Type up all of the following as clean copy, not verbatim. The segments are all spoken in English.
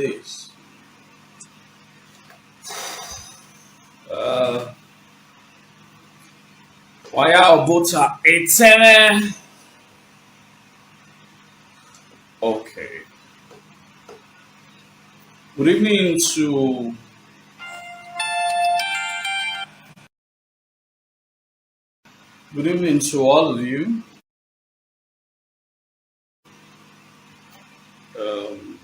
this. Uh, Waya Obota 87. Okay. Good evening to all of you. Um,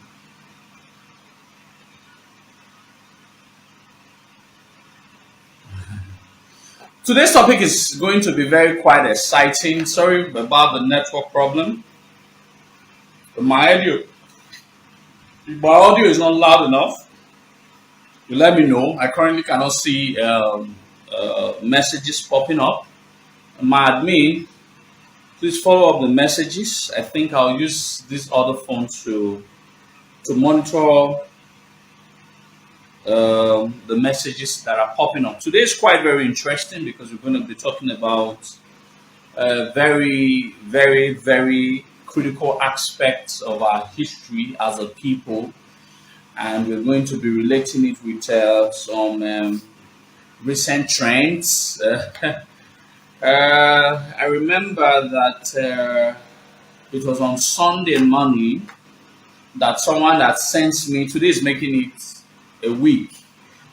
Today's topic is going to be very quite exciting. Sorry about the network problem. My audio is not loud enough. You let me know. I currently cannot see messages popping up. My admin, please follow up the messages. I think I'll use this other phone to monitor the messages that are popping up. Today is quite very interesting because we're going to be talking about very, very, very critical aspects of our history as a people, and we're going to be relating it with some recent trends. I remember that it was on Sunday morning that someone that sent me, today is making it a week,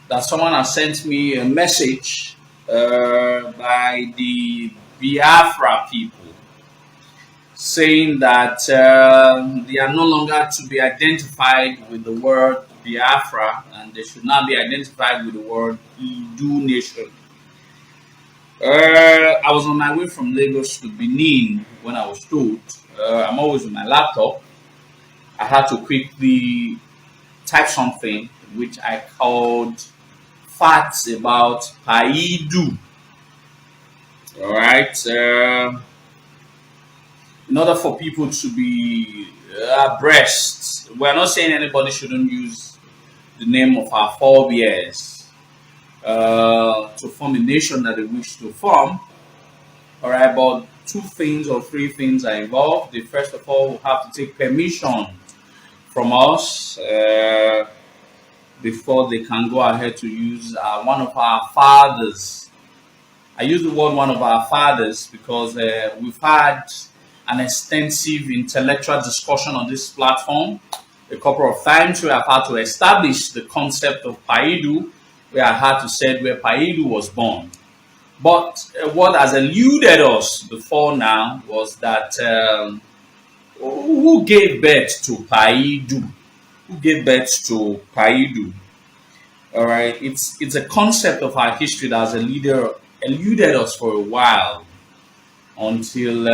that someone has sent me a message by the Biafra people saying that they are no longer to be identified with the word Biafra and they should not be identified with the word Idu Nation. I was on my way from Lagos to Benin when I was told. I'm always with my laptop. I had to quickly type something which I called facts about Paidu. All right. In order for people to be abreast, we're not saying anybody shouldn't use the name of our forebears to form a nation that they wish to form. All right, but two things or three things are involved. They first of all will have to take permission from us before they can go ahead to use one of our fathers. I use the word one of our fathers because we've had an extensive intellectual discussion on this platform a couple of times where I've had to establish the concept of Paidu, where I had to say where Paidu was born. But what has eluded us before now was that who gave birth to Paidu? Who gave birth to Paidu? All right, it's a concept of our history that has eluded us for a while until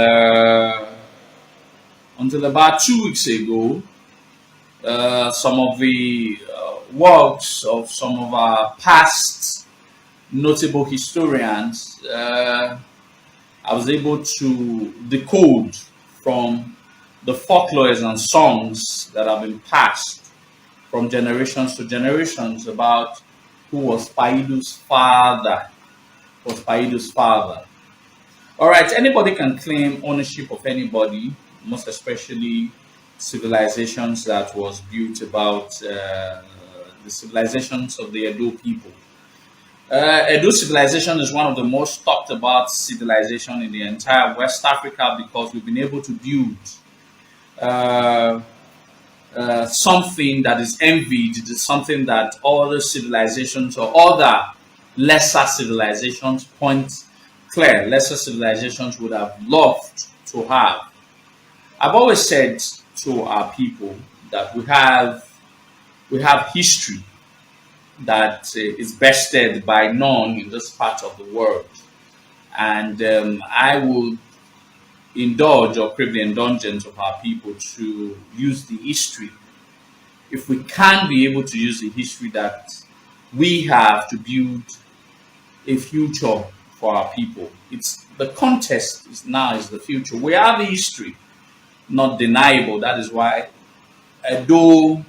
about 2 weeks ago. Some of the works of some of our past notable historians, I was able to decode from the folklores and songs that have been passed from generations to generations about who was Paidu's father. All right, anybody can claim ownership of anybody, most especially civilizations that was built about the civilizations of the Edo people. Edo civilization is one of the most talked about civilization in the entire West Africa because we've been able to build something that is envied, something that other civilizations or other lesser civilizations lesser civilizations would have loved to have. I've always said to our people that we have history that is bested by none in this part of the world, and I will indulge or crave the indulgence of our people to use the history, if we can be able to use the history that we have to build a future for our people. It's the contest is the future. We have the history, not deniable. That is why Edo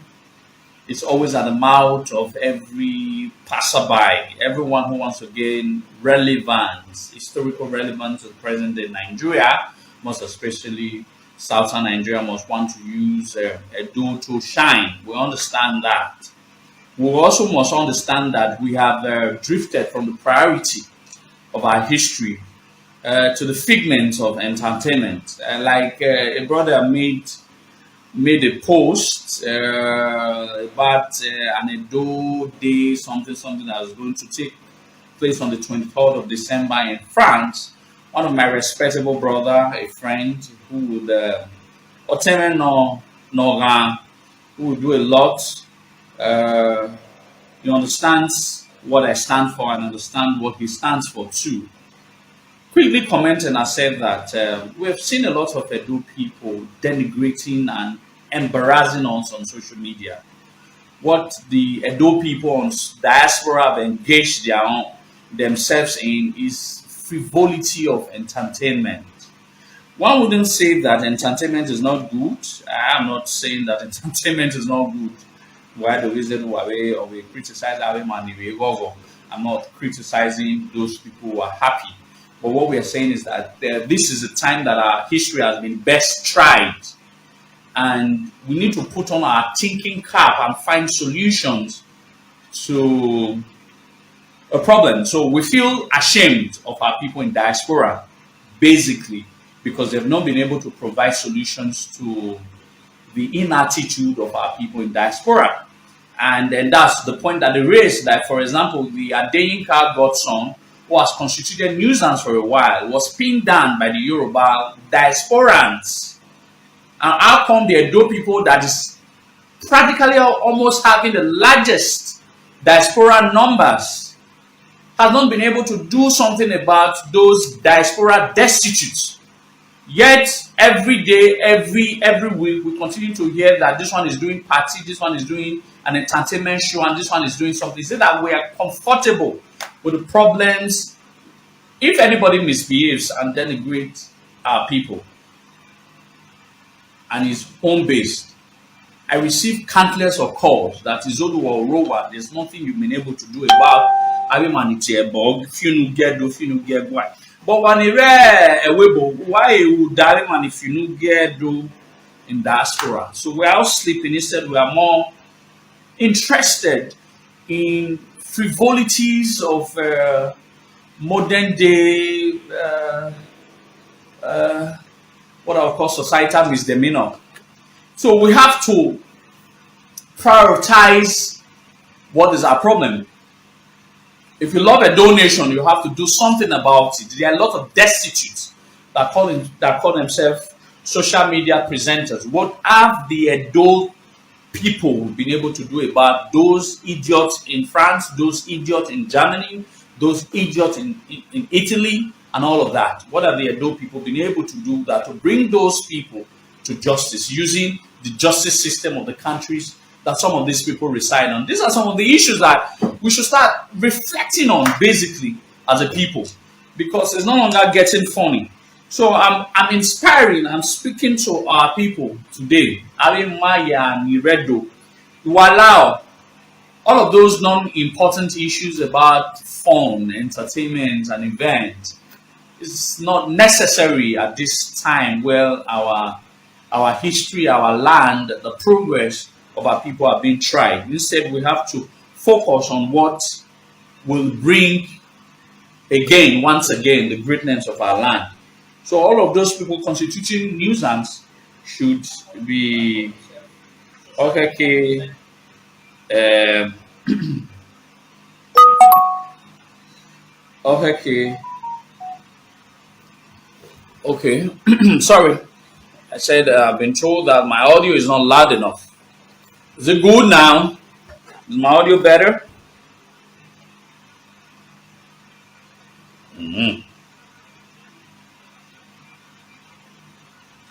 is always at the mouth of every passerby, everyone who wants to gain relevance, historical relevance of present day Nigeria, most especially Southern Nigeria must want to use Edo to shine. We understand that. We also must understand that we have drifted from the priority of our history to the figments of entertainment. A brother made a post about an Edo day, something that was going to take place on the 23rd of December in France. One of my respectable brother, a friend who would Oteme no who would do a lot. Uh, he understands what I stand for and understand what he stands for too. Quickly commenting, I said that we have seen a lot of Edo people denigrating and embarrassing us on social media. What the Edo people on diaspora have engaged themselves in is frivolity of entertainment. One wouldn't say that entertainment is not good. I am not saying that entertainment is not good. Why the reason why we criticize our money we go. I'm not criticizing those people who are happy. But what we are saying is that this is a time that our history has been best tried. And we need to put on our thinking cap and find solutions to a problem. So we feel ashamed of our people in diaspora, basically, because they've not been able to provide solutions to the inaptitude of our people in diaspora. And then that's the point that they raised, that, for example, the Adeyinka godson, who has constituted nuisance for a while, was pinned down by the Yoruba diasporans. And how come the Edo people that is practically almost having the largest diaspora numbers has not been able to do something about those diaspora destitutes? Yet every day, every week, we continue to hear that this one is doing party, this one is doing an entertainment show, and this one is doing something. Is it that we are comfortable with the problems? If anybody misbehaves and denigrates our people and is home-based, I receive countless of calls that is Idu Of Igodomigodo, there's nothing you've been able to do about Abimanitiebog, if you no get why. But when you read a webo, why would man if you no get do in diaspora? So we are all sleeping. Instead, we are more interested in frivolities of modern day what I would call societal misdemeanor. So we have to prioritize what is our problem. If you love a donation, you have to do something about it. There are a lot of destitutes that call themselves social media presenters. What have the adult people been able to do about those idiots in France, those idiots in Germany, those idiots in Italy, and all of that? What have the adult people been able to do that to bring those people to justice using the justice system of the countries that some of these people reside on? These are some of the issues that we should start reflecting on, basically, as a people, because it's no longer getting funny. So I'm inspiring, I'm speaking to our people today. Maya Niredo, to allow all of those non-important issues about fun, entertainment, and events. It's not necessary at this time where our history, our land, the progress of our people are being tried. Instead, we have to focus on what will bring once again, the greatness of our land. So all of those people constituting nuisance should be okay. Okay. Sorry, I said I've been told that my audio is not loud enough. Is it good now? Is my audio better?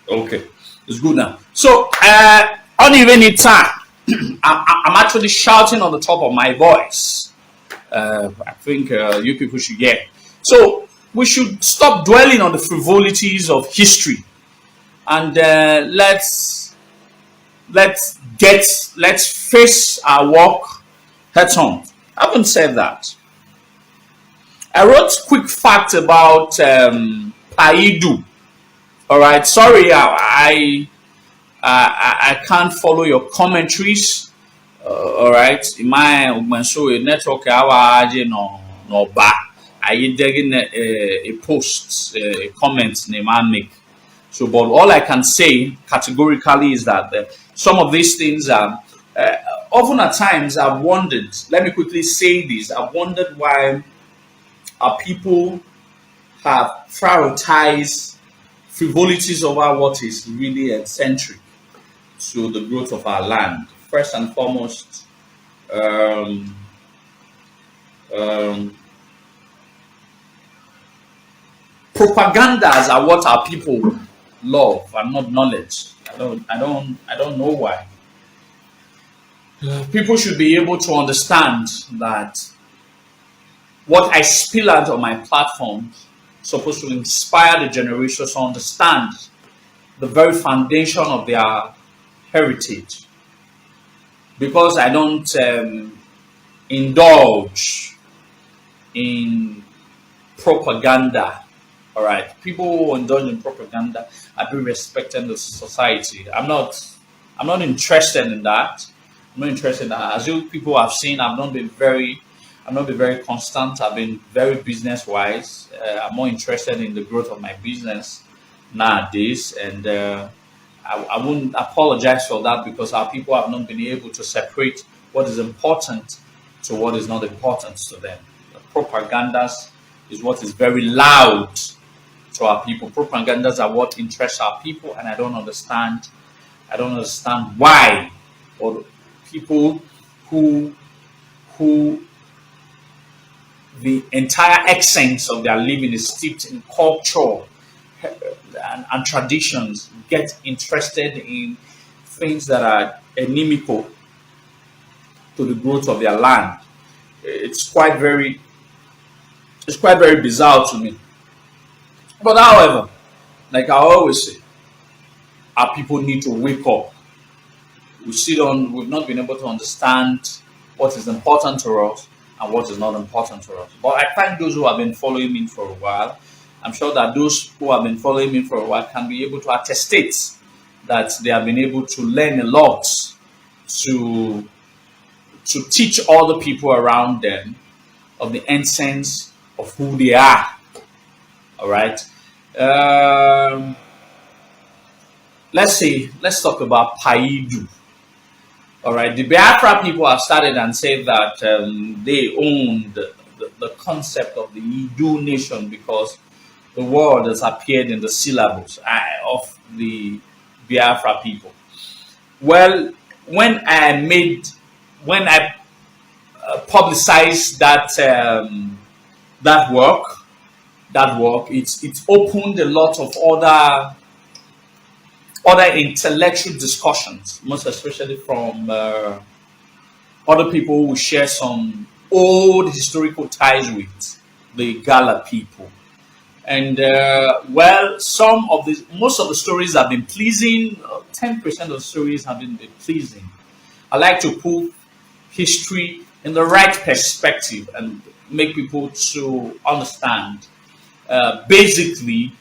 Okay, it's good now. So, I don't even need time. I'm actually shouting on the top of my voice. I think you people should get. So, we should stop dwelling on the frivolities of history, and let's face our work head on. I haven't said that. I wrote quick fact about Idu All right, sorry, I can't follow your commentaries. All right, in my when so a network hour no ba. I digging a post, a comment name I make. So, but all I can say categorically is that some of these things are often at times I've wondered. Let me quickly say this: I've wondered why our people have prioritized frivolities over what is really eccentric to the growth of our land. First and foremost, um, um, propagandas are what our people love and not knowledge. I don't know why. People should be able to understand that what I spill out on my platforms is supposed to inspire the generations to understand the very foundation of their heritage. Because I don't indulge in propaganda. All right, people who indulge in propaganda are being respected in the society. I'm not interested in that. I'm not interested in that. As you people have seen, I've not been very constant. I've been very business wise. I'm more interested in the growth of my business nowadays, and I wouldn't apologize for that because our people have not been able to separate what is important to what is not important to them. The propagandas is what is very loud to our people. Propagandas are what interests our people, and I don't understand. I don't understand why, or people who who the entire essence of their living is steeped in culture and traditions get interested in things that are inimical to the growth of their land. It's quite very bizarre to me. But however, like I always say, our people need to wake up. We've not been able to understand what is important to us and what is not important to us. But I thank those who have been following me for a while. I'm sure that those who have been following me for a while can be able to attestate that they have been able to learn a lot to teach all the people around them of the essence of who they are. All right. Um, let's talk about Paidu. All right, the Biafra people have started and said that they own the concept of the Idu nation because the word has appeared in the syllables of the Biafra people. Well, when I publicized that work, it's opened a lot of other intellectual discussions, most especially from other people who share some old historical ties with the Gala people. And most of the stories have been pleasing. 10% of the stories have been pleasing. I like to put history in the right perspective and make people to understand basically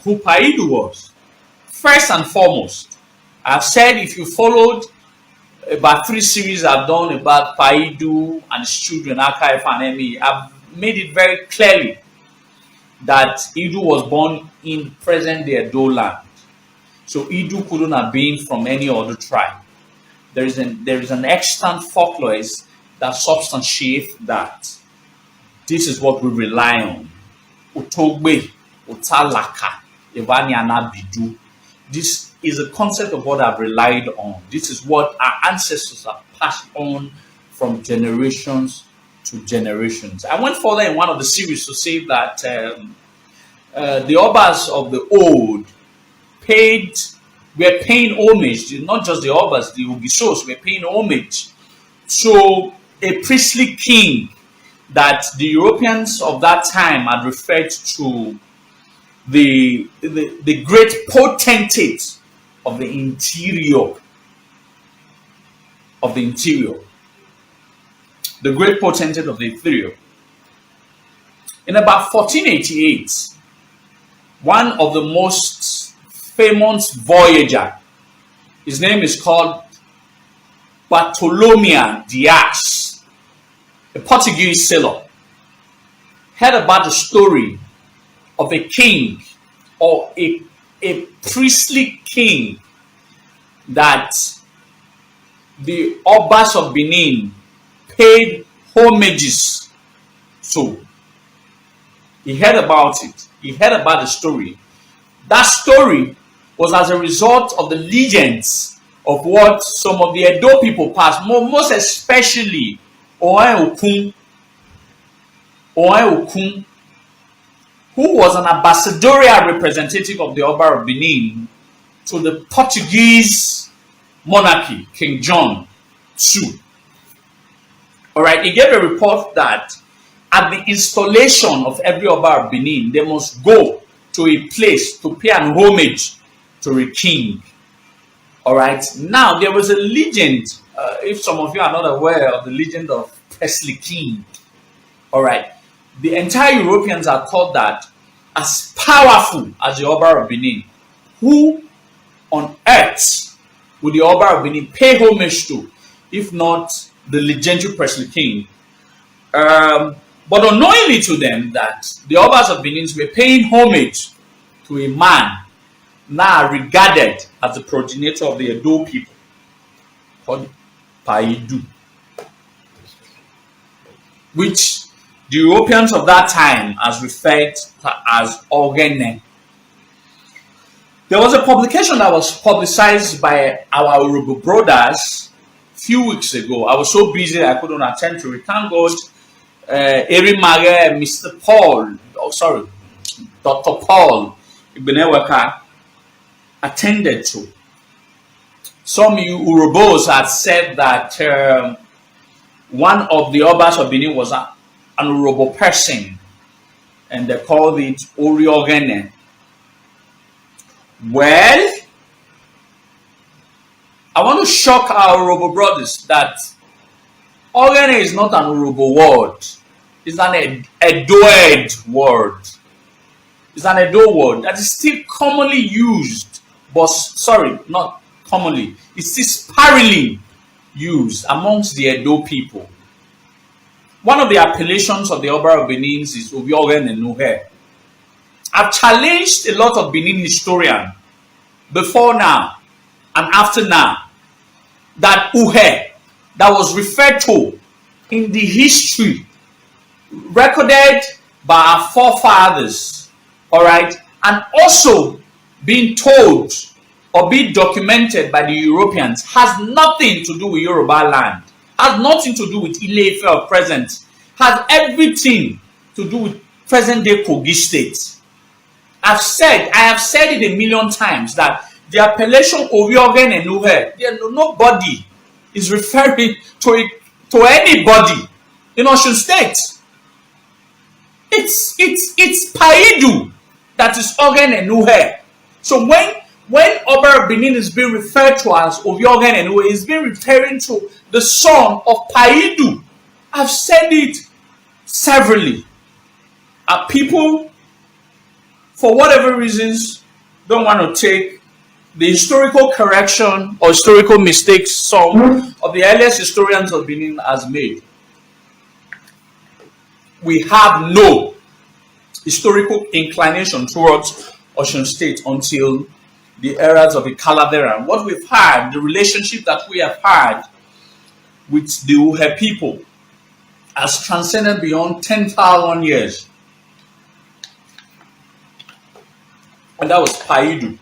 who Paidu was. First and foremost, I've said if you followed about 3 series I've done about Paidu and his children, Archive and ME, I've made it very clearly that Idu was born in present-day Edo land. So Idu couldn't have been from any other tribe. There is an extant folklore that substantiates that. This is what we rely on. Utogbe, Utalaka, Evaniana Bidu. This is a concept of what I've relied on. This is what our ancestors have passed on from generations to generations. I went further in one of the series to say that the Obas of the old were paying homage, not just the Obas, the Ugisos were paying homage to a priestly king that the Europeans of that time had referred to the great potentate of the interior. The great potentate of the interior. In about 1488, one of the most famous voyager. His name is called Bartolomeu Dias, a Portuguese sailor, heard about the story of a king or a priestly king that the Obas of Benin paid homages to. He heard about it. He heard about the story. That story was as a result of the legends of what some of the Edo people passed, most especially Oe Okun, who was an ambassadorial representative of the Oba of Benin to the Portuguese monarchy, King John II. All right, he gave a report that at the installation of every Oba of Benin, they must go to a place to pay an homage to a king. All right, now there was a legend, if some of you are not aware of the legend of Presley King. All right, the entire Europeans are taught that as powerful as the Oba of Benin, who on earth would the Oba of Benin pay homage to, if not the legendary Presley King? But unknowingly to them that the Obas of Benin were paying homage to a man now regarded as the progenitor of the Edo people, called Idu, which the Europeans of that time as referred to as Ogene. There was a publication that was publicized by our Yoruba brothers a few weeks ago. I was so busy I couldn't attend to it. Thank God, Mr. Paul, Dr. Paul Ibeneweka attended to. Some Urubos had said that one of the Obas of Benin was an Urobo person, and they called it Oriogene. Well, I want to shock our Urobo brothers that Ogene is not an Urobo word. It's an Edoed word. It's an Edo word that is still commonly used, but sorry, not commonly. It's still sparingly used amongst the Edo people. One of the appellations of the Oba of Benin is Obiogen and Nuhe. I've challenged a lot of Benin historians before now and after now that Uhe that was referred to in the history recorded by our forefathers, all right, and also being told or being documented by the Europeans has nothing to do with Yoruba land, has nothing to do with Ile-Ife of present, has everything to do with present day Kogi State. I have said it a million times that the appellation Oriogen and Nuhe, nobody is referring to it, to anybody in Osun State. It's Paidu that is Ogen and Nuhe. So when Oba Benin is being referred to as Oriogen and Nuhe, is being referring to the son of Paidu. I've said it severally. People, for whatever reasons, don't want to take the historical correction or historical mistakes some of the earliest historians of Benin has made. We have no historical inclination towards Osun State until the eras of the Calaveran. What we've had, the relationship that we have had with the Uhe people has transcended beyond 10,000 years. And that was Paidu.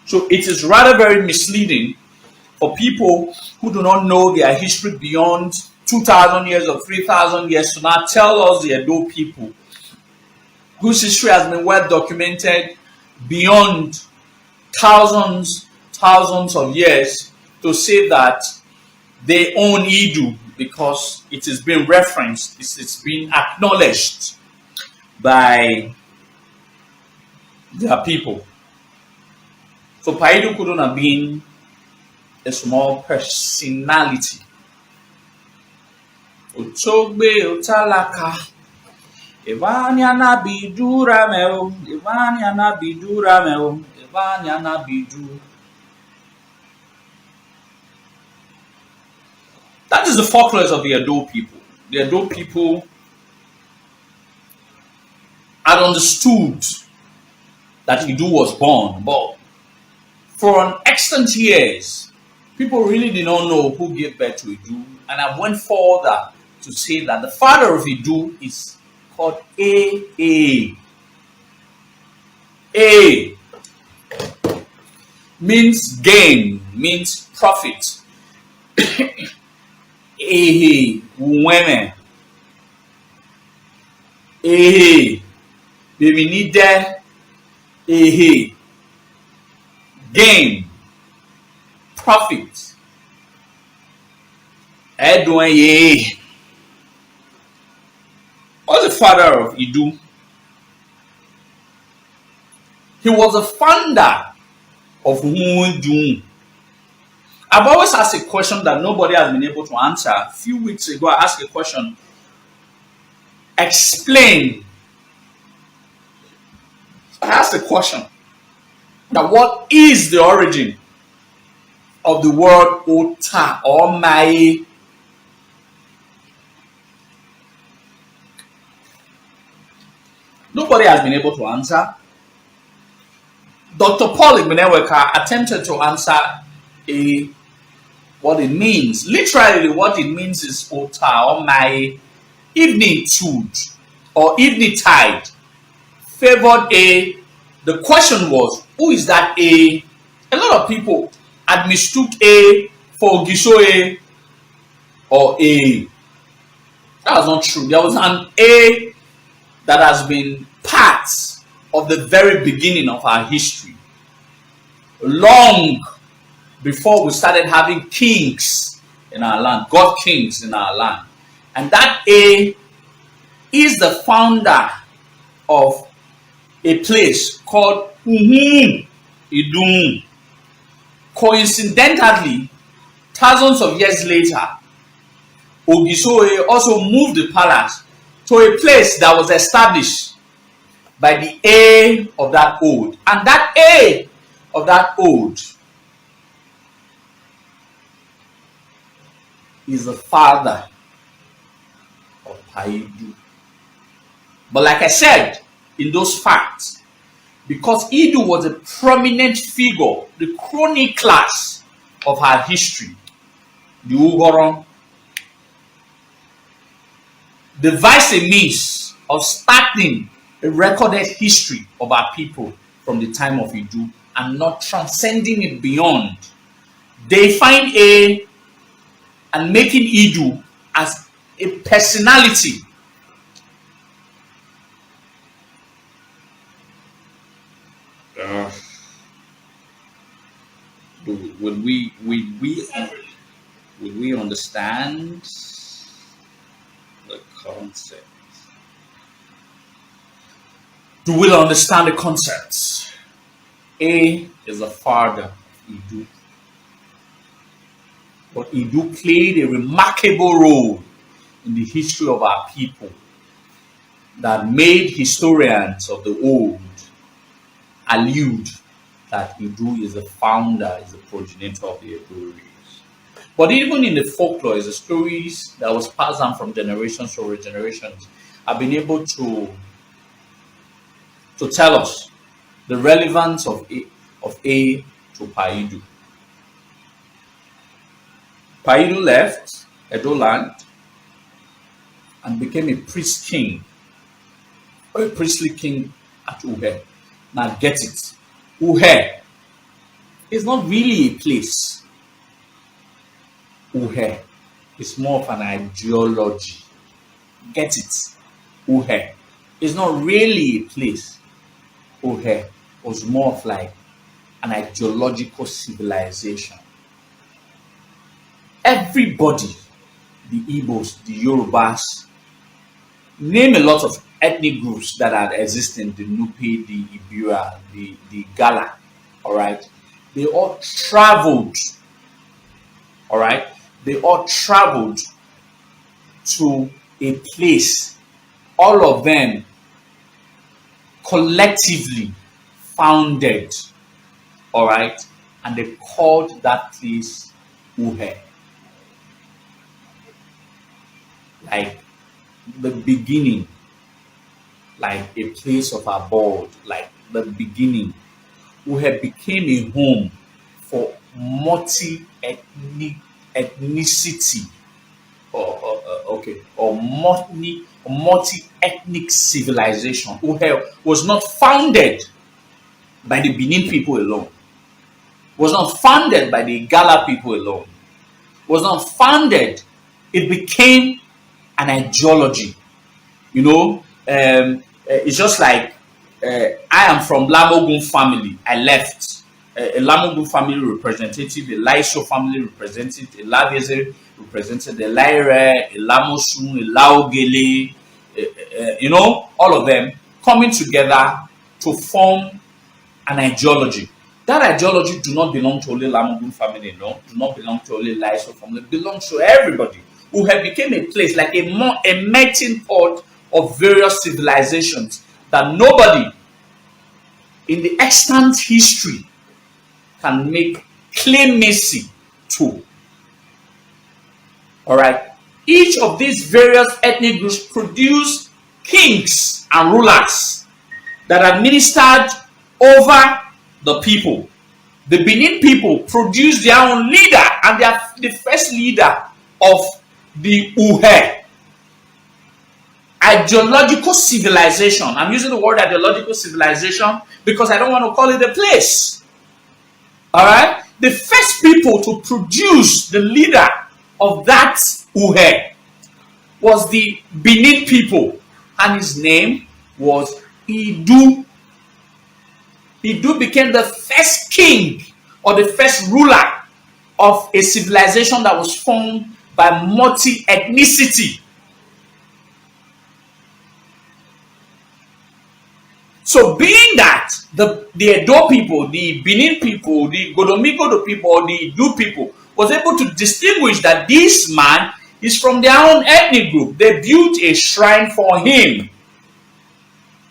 So it is rather very misleading for people who do not know their history beyond 2,000 years or 3,000 years to now tell us the Edo people, whose history has been well documented beyond thousands of years, to say that they own Idu because it is being referenced, it's being acknowledged by their people. So Paidu couldn't have been a small personality. Otogbe Otalaka. Ivania na bidura meo, Ivania na bidura meo, Ivania na bidu. That is the folklore of the Edo people. The Edo people had understood that Idu was born, but for an extant years, people really did not know who gave birth to Idu, and I went further to say that the father of Idu is called A. A means gain, means profit. Women. Baby need there. Gain, profit. What's the father of Idu? He was a founder of Hudu. I've always asked a question that nobody has been able to answer. A few weeks ago, I asked a question. Explain. I asked a question that what is the origin of the word Ota or Mai? Nobody has been able to answer. Dr. Paul Igbeneweka attempted to answer what it means. Literally, what it means is Ota or Mai, evening tude or evening tide, favored A. The question was, who is that A? A lot of people had mistook A for Gishoe or A. That was not true. There was an A that has been part of the very beginning of our history. Long before we started having kings in our land, God kings in our land. And that A is the founder of a place called Idu. Coincidentally, thousands of years later, Ogisoe also moved the palace to a place that was established by the A of that old. And that A of that old is the father of Idu. But like I said, in those facts, because Idu was a prominent figure, the chroniclers of our history, the Ugoron, devised a means of starting a recorded history of our people from the time of Idu and not transcending it beyond. They find A and making Idu as a personality. Would we understand the concept? Do we understand the concepts? A is the father of Idu. But Idu played a remarkable role in the history of our people that made historians of the old allude that Idu is the founder, is the progenitor of the Edo race. But even in the folklore, the stories that was passed down from generations over generations have been able to tell us the relevance of A to Paidu. Paidu left Edo land and became a priest king, or a priestly king at Uhe. Now get it. Uhe is not really a place. Uhe is more of an ideology. Get it. Uhe is not really a place. Uhe was more of like an ideological civilization. Everybody, the Igbos, the Yorubas, name a lot of ethnic groups that are existing, the Nupe, the Ibira, the Gala, all right? They all traveled, all right? They all traveled to a place all of them collectively founded, all right, and they called that place Uhe, like the beginning, like a place of abode, like the beginning. Uhe became a home for multi-ethnic ethnicity, or multi-ethnic civilization. Uhe was not founded by the Benin people alone, was not founded by the Igala people alone, was not founded. It became an ideology. You know, it's just like I am from Lamogun family. I left. A Lamogun family representative, a Laiso family representative, a Lavese represented, a Laire, a Lamosun, a Laogele, you know, all of them coming together to form an ideology. That ideology do not belong to only Lamogun family, no, do not belong to only Laiso family, it belongs to everybody who have become a place like a melting pot of various civilizations that nobody in the extant history can make claimacy to. All right. Each of these various ethnic groups produce kings and rulers that administered over the people. The Benin people produced their own leader, and they are the first leader of the Uhe. Ideological civilization. I'm using the word ideological civilization because I don't want to call it a place. All right? The first people to produce the leader of that Uhe was the Benin people, and his name was Idu. Idu became the first king or the first ruler of a civilization that was formed by multi-ethnicity. So being that the Edo people, the Benin people, the Igodomigodo people, or the Idu people was able to distinguish that this man is from their own ethnic group, they built a shrine for him.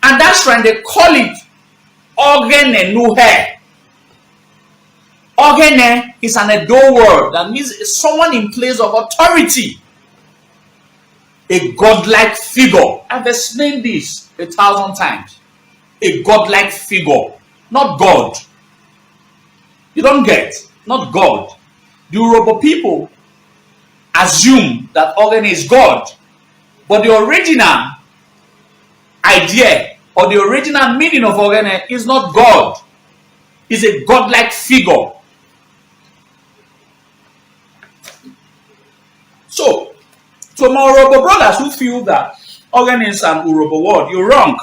And that shrine, they call it Ogene Nuhe. Ogene is an Edo word that means someone in place of authority, a godlike figure. I've explained this 1,000 times. A godlike figure, not God. You don't get, not God. The Yoruba people assume that Ogene is God, but the original idea or the original meaning of Ogene is not God. It's a godlike figure. So, to my Yoruba brothers who feel that Ogene is an Yoruba word, you're wrong.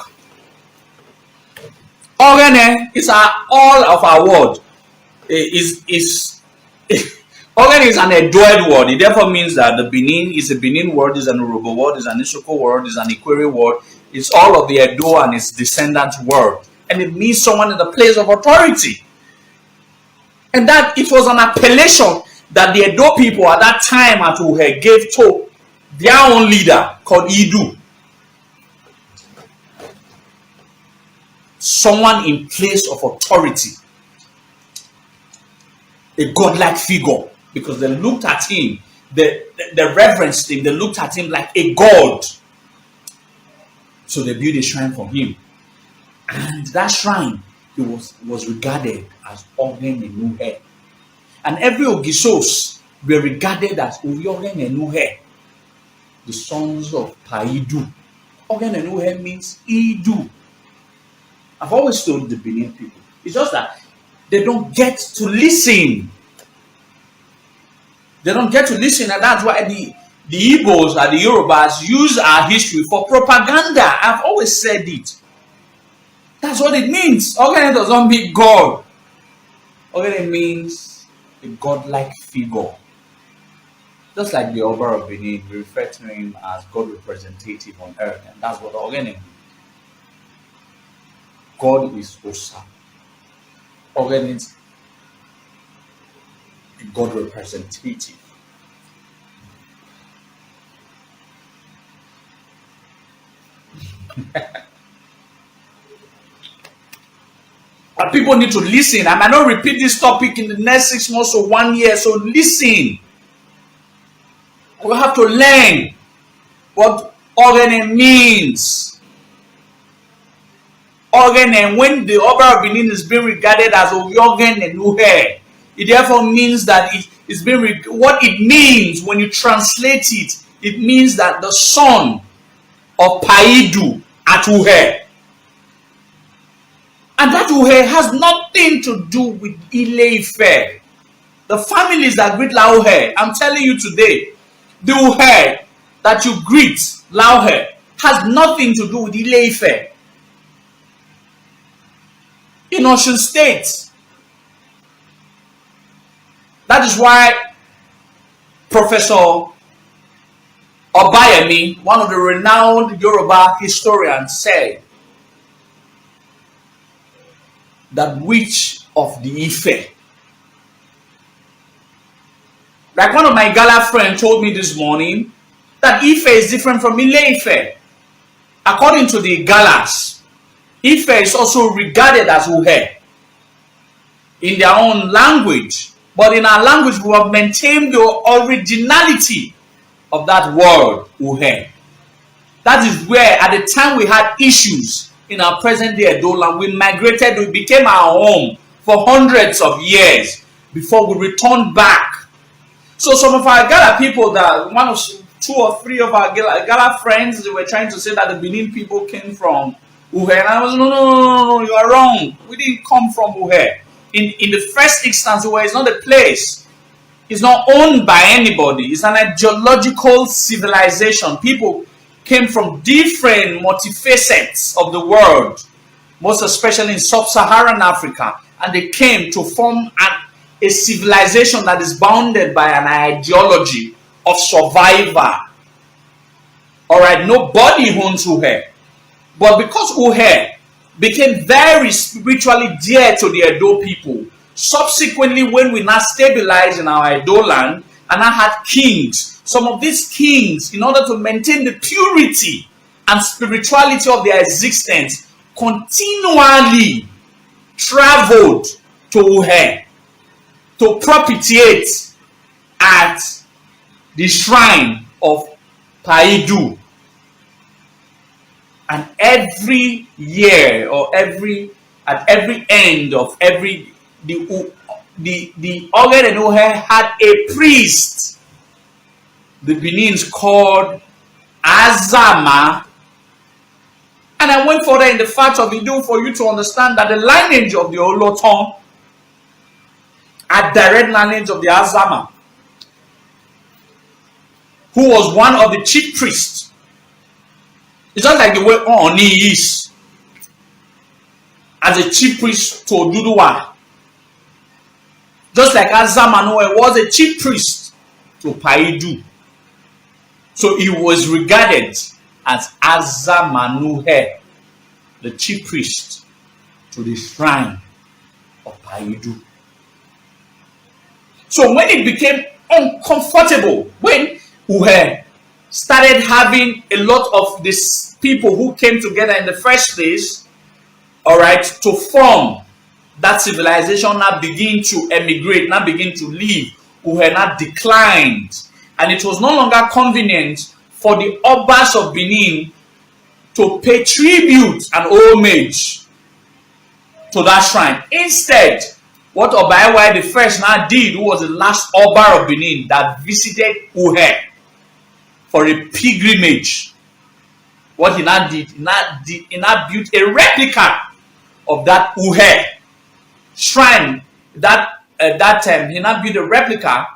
Ogene is all of our word. Ogene is an Edoed word. It therefore means that the Benin is a Benin word, is an Yoruba word, is an Isoko word, is an Ikwere word. It's all of the Edo and its descendant word. And it means someone in the place of authority. And that it was an appellation that the Edo people at that time at Uhe gave to their own leader called Idu. Someone in place of authority, a godlike figure, because they looked at him, they reverenced him, they looked at him like a god. So they built a shrine for him, and that shrine was regarded as Ogene Nuhe, and every Ogisos were regarded as Ogene Nuhe, the sons of Paidu. Ogene Nuhe means Idu. I've always told the Benin people, it's just that they don't get to listen. They don't get to listen, and that's why the Igbos and the Yorubas use our history for propaganda. I've always said it. That's what it means. Ogene does not mean God. Ogene means a godlike figure. Just like the Oba of Benin, we refer to him as God representative on earth, and that's what Ogene means. God is Osa. Ogene is a God representative. But people need to listen. I might not repeat this topic in the next 6 months or 1 year. So listen. We have to learn what Ogene means. Ogene, when the Oba of Benin is being regarded as Oyogen and Uhe, it therefore means that it is being what it means when you translate it. It means that the son of Paidu at Uhe. And that Uhe has nothing to do with Ile-Ife. The families that greet Lauhe, I'm telling you today, the Uhe that you greet, Lauhe, has nothing to do with Ile-Ife. In Osun State. That is why Professor Obayemi, one of the renowned Yoruba historians, said that witch of the Ife. Like one of my Gala friends told me this morning, that Ife is different from Ile-Ife. According to the Galas, Ife is also regarded as Uhe in their own language. But in our language, we have maintained the originality of that word, Uhe. That is where, at the time we had issues in our present day Edo land, we migrated, we became our home for hundreds of years before we returned back. So some of our Gala people, that one of 2 or 3 of our Gala friends, they were trying to say that the Benin people came from Uhe. And I was, no, you are wrong. We didn't come from Uhe. In the first instance, Uhe is not a place. It's not owned by anybody. It's an ideological civilization. People came from different multifacets of the world, most especially in sub-Saharan Africa, and they came to form a civilization that is bounded by an ideology of survivor. All right, nobody owns Uhe. But because Uhe became very spiritually dear to the Edo people, subsequently when we now stabilized in our Edo land and I had kings, some of these kings, in order to maintain the purity and spirituality of their existence, continually traveled to Uhe to propitiate at the shrine of Paidu. And every year, or at every end of every, the Ogen and Uhe had a priest. The Benin's called Azama. And I went further in the fact of Idu for you to understand that the lineage of the Oloton are direct lineage of the Azama, who was one of the chief priests. It's just like the way Oni is as a chief priest to Oduduwa. Just like Azamanuhe was a chief priest to Paidu. So he was regarded as Azamanuhe, the chief priest to the shrine of Paidu. So when it became uncomfortable, when Uhe started having a lot of these people who came together in the first place, all right, to form that civilization, now begin to emigrate, now begin to leave, Uhe now declined. And it was no longer convenient for the Obas of Benin to pay tribute and homage to that shrine. Instead, what Obaiwa the first now did, who was the last Oba of Benin that visited Uhe for a pilgrimage, what he now did, he now built a replica of that Uhe shrine. He now built a replica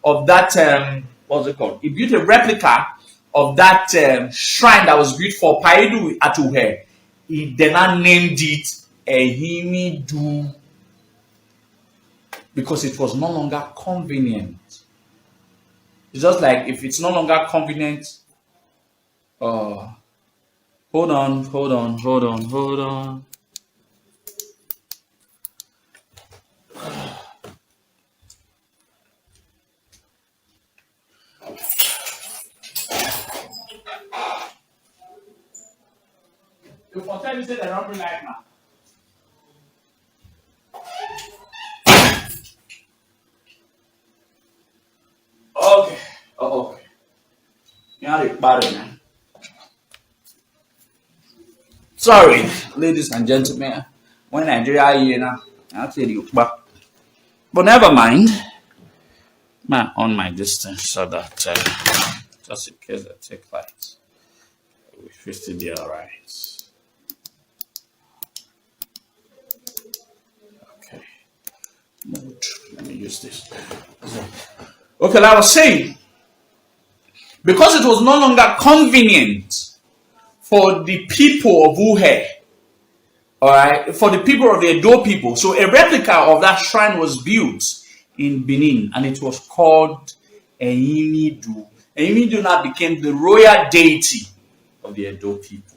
of that what's it called? He built a replica of that shrine that was built for Paidu at Uhe. He then named it Ehimidu, because it was no longer convenient. It's just like if it's no longer convenient. Hold on. let me say that I don't like now. Okay. Oh, okay. You're not bad man. Sorry, ladies and gentlemen. When Nigeria here now, I'll tell you back. But never mind. Man, on my distance so that just in case I take light, we should still be alright. Okay. Mode. Let me use this. Okay, like I was saying, because it was no longer convenient for the people of Uhe, all right, for the people of the Edo people. So a replica of that shrine was built in Benin, and it was called Eimidu. Eimidu now became the royal deity of the Edo people.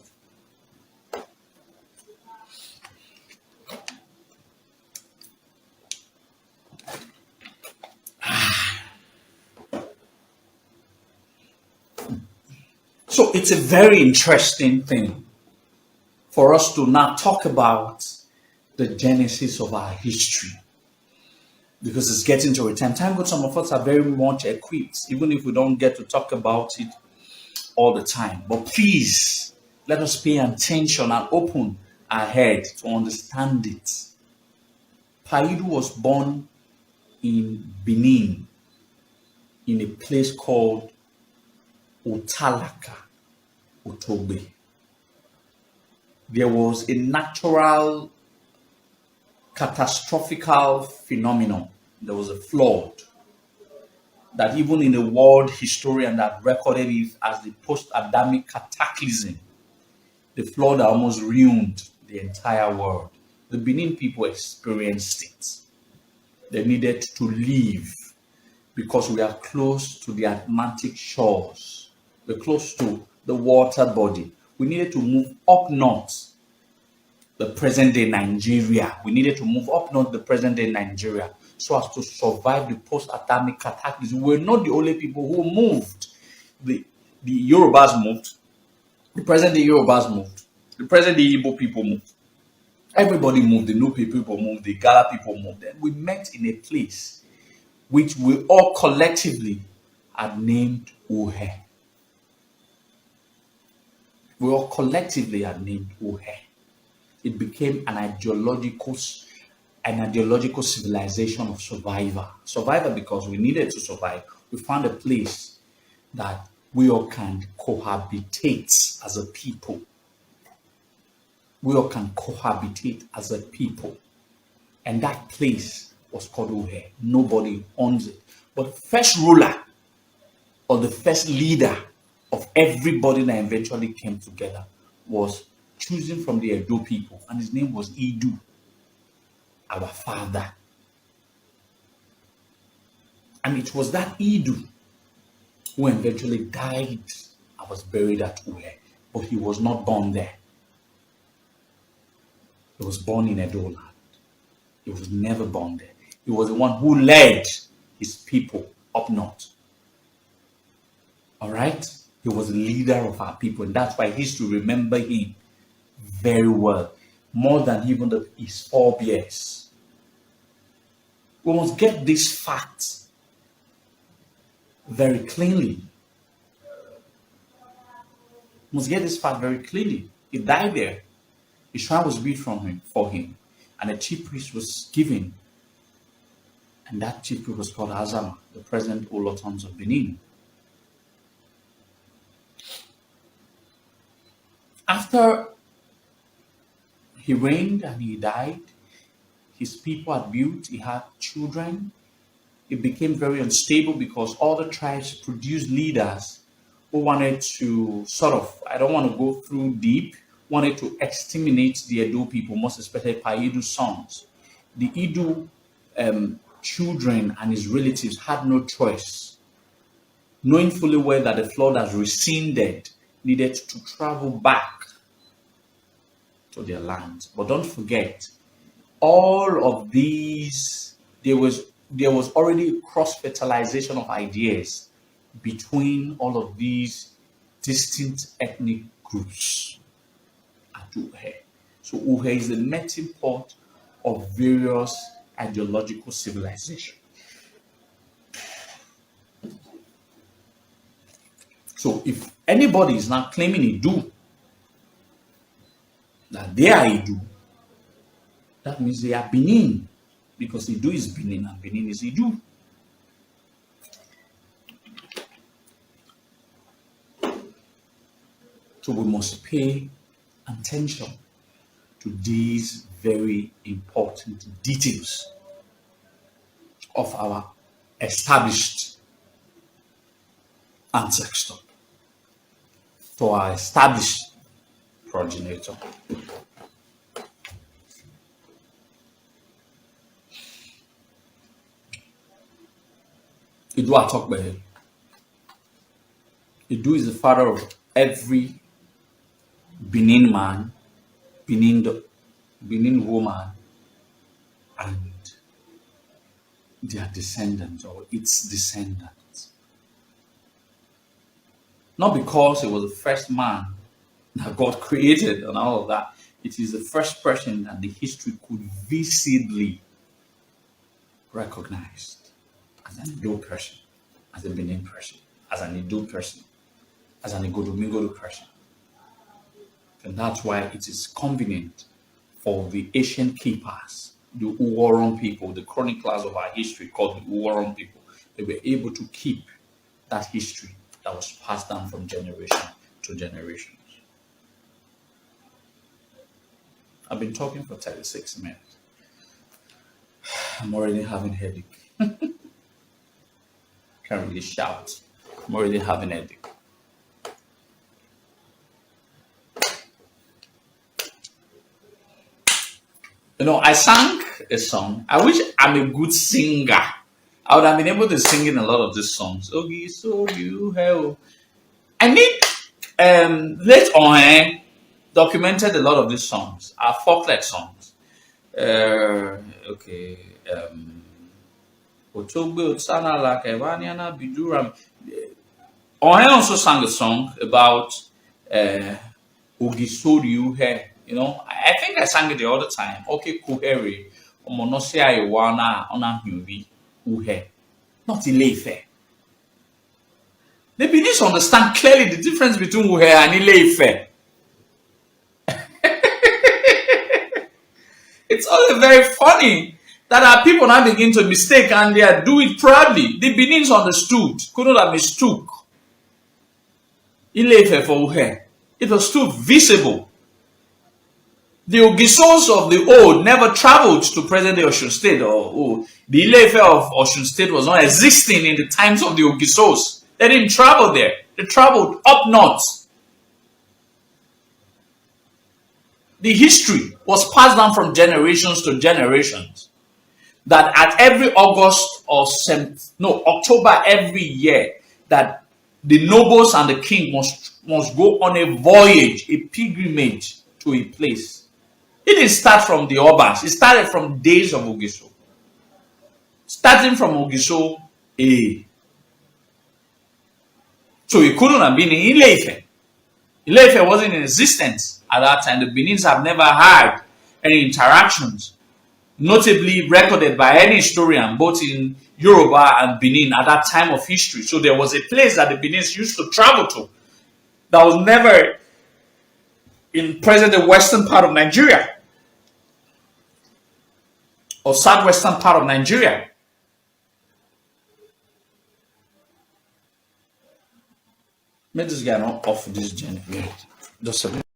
So it's a very interesting thing for us to now talk about the genesis of our history, because it's getting to a time. Thank God some of us are very much equipped, even if we don't get to talk about it all the time. But please, let us pay attention and open our head to understand it. Paidu was born in Benin, in a place called Otalaka, Otobe. There was a natural catastrophical phenomenon. There was a flood that even in the world historian that recorded it as the post-Adamic cataclysm, the flood almost ruined the entire world. The Benin people experienced it. They needed to leave because we are close to the Atlantic shores. We're close to the water body. We needed to move up north, the present day Nigeria. We needed to move up north, the present day Nigeria, so as to survive the post-atomic cataclysm. We're not the only people who moved. The Yorubas moved. The present day Yorubas moved. The present day Igbo people moved. Everybody moved. The Nupe people moved. The Gala people moved. And we met in a place which we all collectively had named Uhe. We all collectively had named Uhe. It became an ideological civilization of survivor because we needed to survive. We found a place that we all can cohabitate as a people. We all can cohabitate as a people. And that place was called Uhe. Nobody owns it. But the first ruler or the first leader of everybody that eventually came together was chosen from the Edo people, and his name was Idu, our father. And it was that Idu who eventually died and was buried at Uhe, but he was not born there. He was born in Edo land. He was never born there. He was the one who led his people up north. All right? He was the leader of our people, and that's why history remember him very well, more than even his forebears. We must get this fact very cleanly. We must get this fact very cleanly. He died there. A shrine was built for him, and a chief priest was given, and that chief priest was called Azama, the present Olotons of Benin. After he reigned and he died, his people had built, he had children. It became very unstable because all the tribes produced leaders who wanted to I don't want to go through deep, wanted to exterminate the Edo people, most especially Paidu's sons. The Idu children and his relatives had no choice, knowing fully well that the flood has rescinded, needed to travel back to their land. But don't forget, all of these, there was already cross-fertilization of ideas between all of these distinct ethnic groups at Uhe. So Uhe is the melting pot of various ideological civilizations. So if anybody is not claiming Idu, that they are Idu, that means they are Benin, because Idu is Benin and Benin is Idu. So we must pay attention to these very important details of our established ancestor, to our established progenitor. Idu Atokbe. Idu is the father of every Benin man, Benin woman, and their descendants or its descendants. Not because he was the first man that God created and all of that. It is the first person that the history could visibly recognize as an Ido person, as a Benin person, as an Ido person, as an Igodomigodo person. And that's why it is convenient for the ancient keepers, the Uwaron people, the chroniclers of our history called the Uwaron people. They were able to keep that history that was passed down from generation to generation. I've been talking for 36 minutes. I'm already having headache. Can't really shout. I'm already having headache. You know, I sang a song. I wish I'm a good singer. I would have been able to sing in a lot of these songs. Ogi, so you hell. I need late on documented a lot of these songs. Are folklore songs. Okay. Ohen also sang a song about Ogi, so you hell. You know, I think I sang it the other time. Okay, kuhere, omonosia iwana ona huvi uhe, not Ileife. The Benis understand clearly the difference between uhe and Ileife. It's only very funny that our people now begin to mistake and they do it proudly. The Benis understood, could not have mistook Ileife for uhe. It was too visible. The Ogisos of the old never traveled to present-day Osun State, or the Ile-Ife of Osun State was not existing in the times of the Ogisos. They didn't travel there. They traveled up north. The history was passed down from generations to generations. That at every August or October every year, that the nobles and the king must go on a voyage, a pilgrimage to a place. It didn't start from the Obas. It started from days of Ogiso. Starting from Ogiso A. So it couldn't have been in Ile-Ife. Ile-Ife wasn't in existence at that time. The Benins have never had any interactions, notably recorded by any historian, both in Yoruba and Benin at that time of history. So there was a place that the Benins used to travel to that was never in present western part of Nigeria or southwestern part of Nigeria. Let this guy not off this journey. Just a minute.